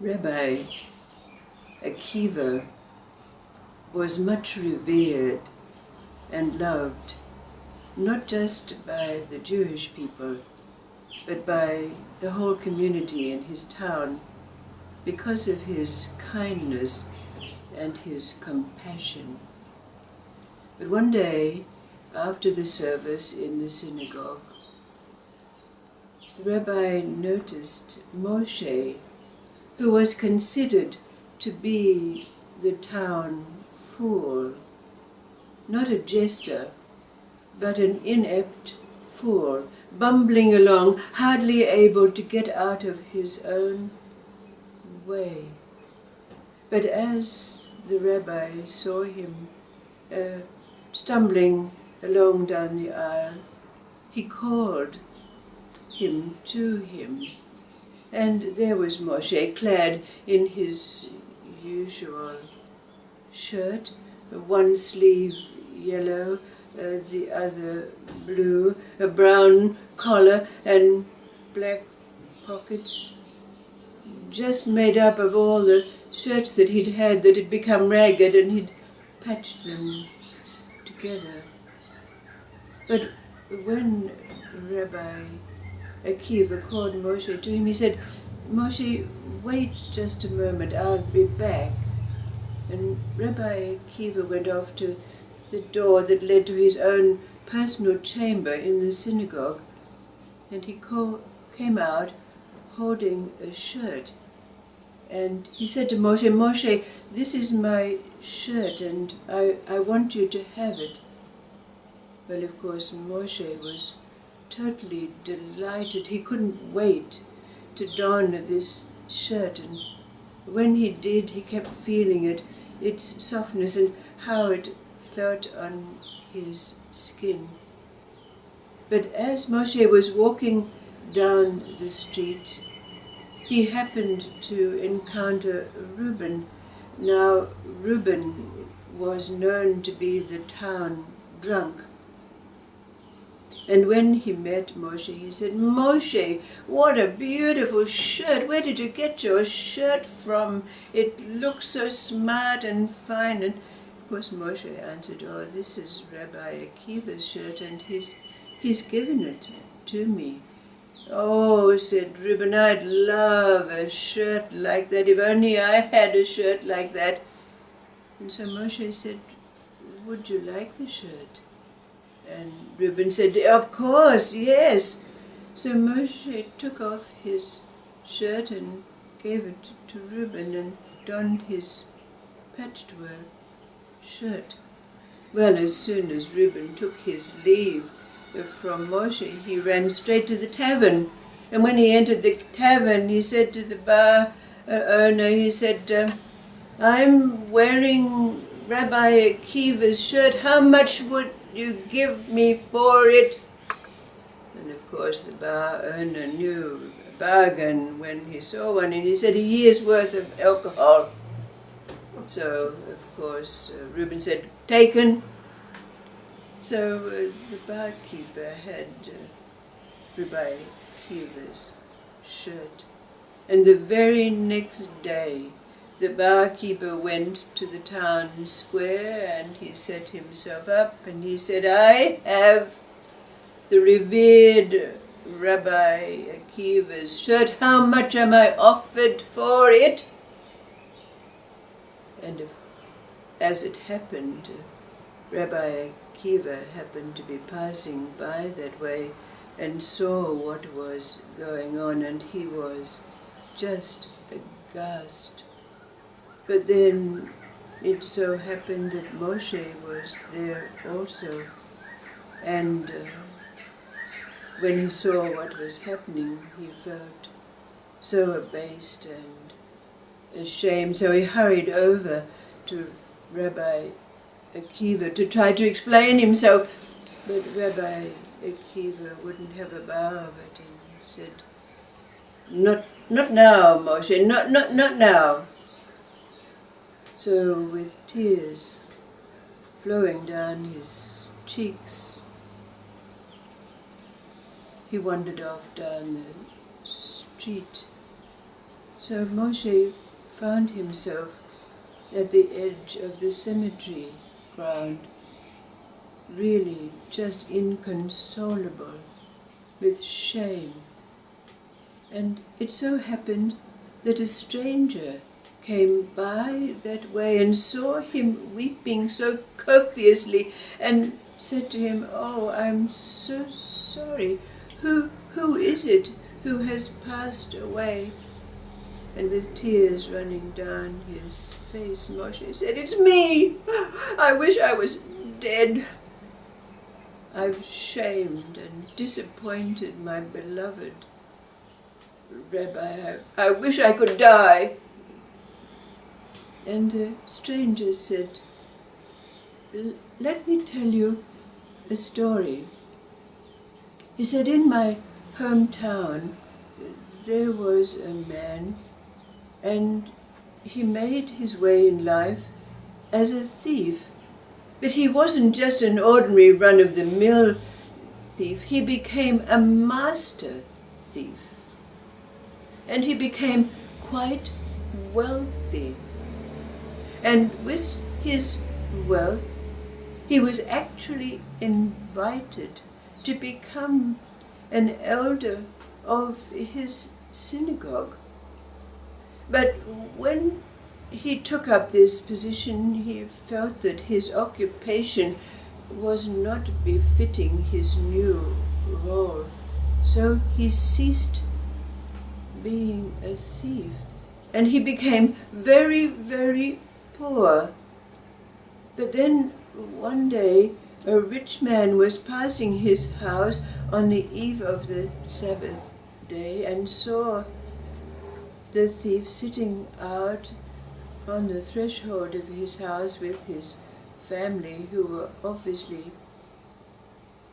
Rabbi Akiva was much revered and loved, not just by the Jewish people, but by the whole community in his town, because of his kindness and his compassion. But one day, after the service in the synagogue, the rabbi noticed Moshe, who was considered to be the town fool, not a jester, but an inept fool, bumbling along, hardly able to get out of his own way. But as the rabbi saw him stumbling along down the aisle, he called him to him. And there was Moshe, clad in his usual shirt, one sleeve yellow, the other blue, a brown collar and black pockets, just made up of all the shirts that he'd had that had become ragged, and he'd patched them together. But when Rabbi Akiva called Moshe to him, he said, "Moshe, wait just a moment, I'll be back." And Rabbi Akiva went off to the door that led to his own personal chamber in the synagogue, and he came out holding a shirt. And he said to Moshe, "Moshe, this is my shirt, and I want you to have it." Well, of course, Moshe was totally delighted. He couldn't wait to don this shirt, and when he did, he kept feeling it, its softness and how it felt on his skin. But as Moshe was walking down the street, he happened to encounter Reuben. Now, Reuben was known to be the town drunk. And when he met Moshe, he said, "Moshe, what a beautiful shirt. Where did you get your shirt from? It looks so smart and fine." And of course Moshe answered, "Oh, this is Rabbi Akiva's shirt, and he's given it to me." "Oh," said Reuben, "I'd love a shirt like that. If only I had a shirt like that." And so Moshe said, "Would you like the shirt?" And Reuben said, "Of course, yes." So Moshe took off his shirt and gave it to Reuben and donned his patchwork shirt. Well, as soon as Reuben took his leave from Moshe, he ran straight to the tavern. And when he entered the tavern, he said to the bar owner, he said, "I'm wearing Rabbi Akiva's shirt. How much would you give me for it?" And of course the bar owner knew a bargain when he saw one, and he said, "A year's worth of alcohol." So of course Reuben said, "Taken." So the barkeeper had Rabbi Akiva's shirt. And the very next day, the barkeeper went to the town square and he set himself up and he said, "I have the revered Rabbi Akiva's shirt. How much am I offered for it?" And as it happened, Rabbi Akiva happened to be passing by that way and saw what was going on, and he was just aghast. But then it so happened that Moshe was there also, and when he saw what was happening, he felt so abased and ashamed, so he hurried over to Rabbi Akiva to try to explain himself, but Rabbi Akiva wouldn't have a bar of it and said, Not now, Moshe, not now." So with tears flowing down his cheeks, he wandered off down the street So Moshe found himself at the edge of the cemetery ground, really just inconsolable with shame. And it so happened that a stranger came by that way and saw him weeping so copiously and said to him, "Oh, I'm so sorry. Who is it who has passed away?" And with tears running down his face, Moshe said, "It's me! I wish I was dead. I've shamed and disappointed my beloved Rabbi. I wish I could die." And the stranger said, "Let me tell you a story." He said, "In my hometown there was a man, and he made his way in life as a thief. But he wasn't just an ordinary run-of-the-mill thief. He became a master thief. And he became quite wealthy. And with his wealth, he was actually invited to become an elder of his synagogue. But when he took up this position, he felt that his occupation was not befitting his new role. So he ceased being a thief, and he became very, very poor. But then one day a rich man was passing his house on the eve of the Sabbath day and saw the thief sitting out on the threshold of his house with his family, who were obviously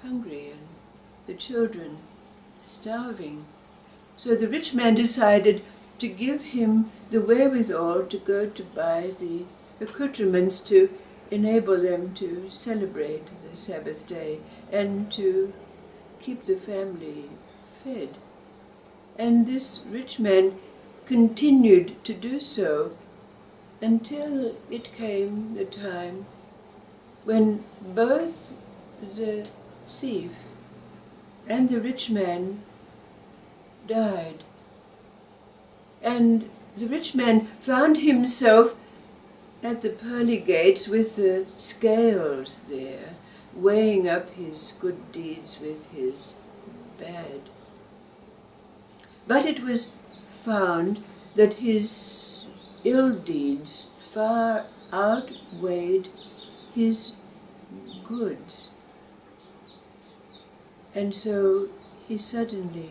hungry and the children starving. So the rich man decided to give him the wherewithal to go to buy the accoutrements to enable them to celebrate the Sabbath day and to keep the family fed. And this rich man continued to do so until it came the time when both the thief and the rich man died. And the rich man found himself at the pearly gates with the scales there, weighing up his good deeds with his bad. But it was found that his ill deeds far outweighed his goods. And so he suddenly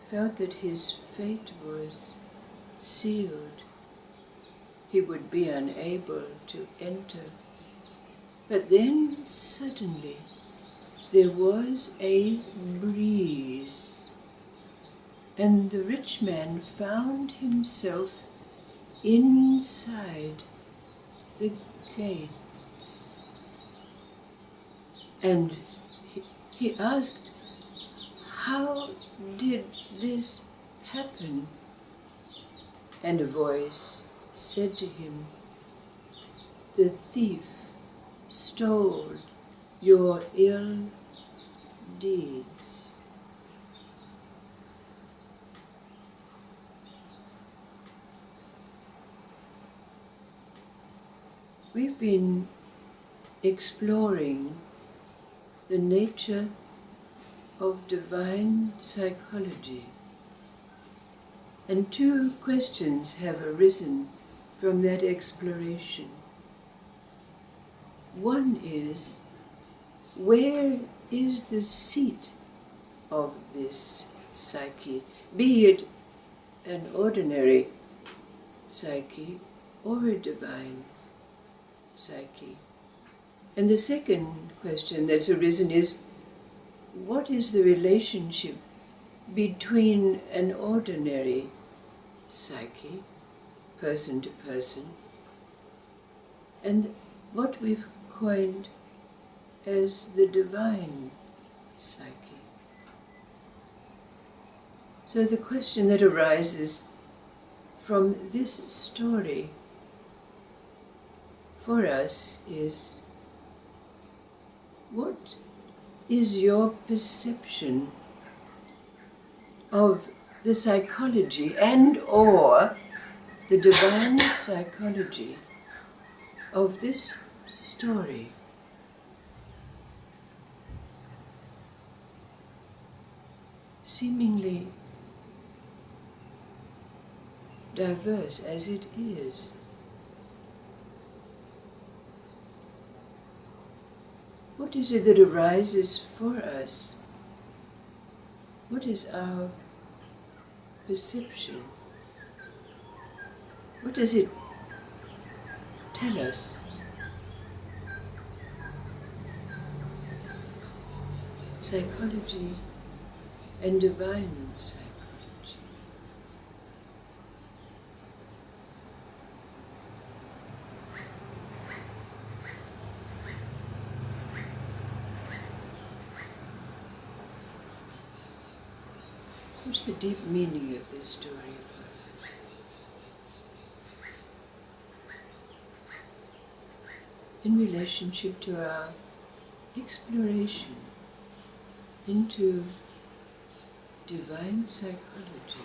felt that his fate was sealed. He would be unable to enter. But then suddenly there was a breeze, and the rich man found himself inside the gates. And he asked, "How did this happen?" And a voice said to him, "The thief stole your ill deeds." We've been exploring the nature of divine psychology, and two questions have arisen from that exploration. One is, where is the seat of this psyche, be it an ordinary psyche or a divine psyche? And the second question that's arisen is, what is the relationship between an ordinary psyche, person to person, and what we've coined as the divine psyche? So the question that arises from this story for us is, what is your perception of the psychology and or the divine psychology of this story? Seemingly diverse as it is. What is it that arises for us? What is our perception? What does it tell us? Psychology and divine psychology. What's the deep meaning of this story for us? In relationship to our exploration into divine psychology.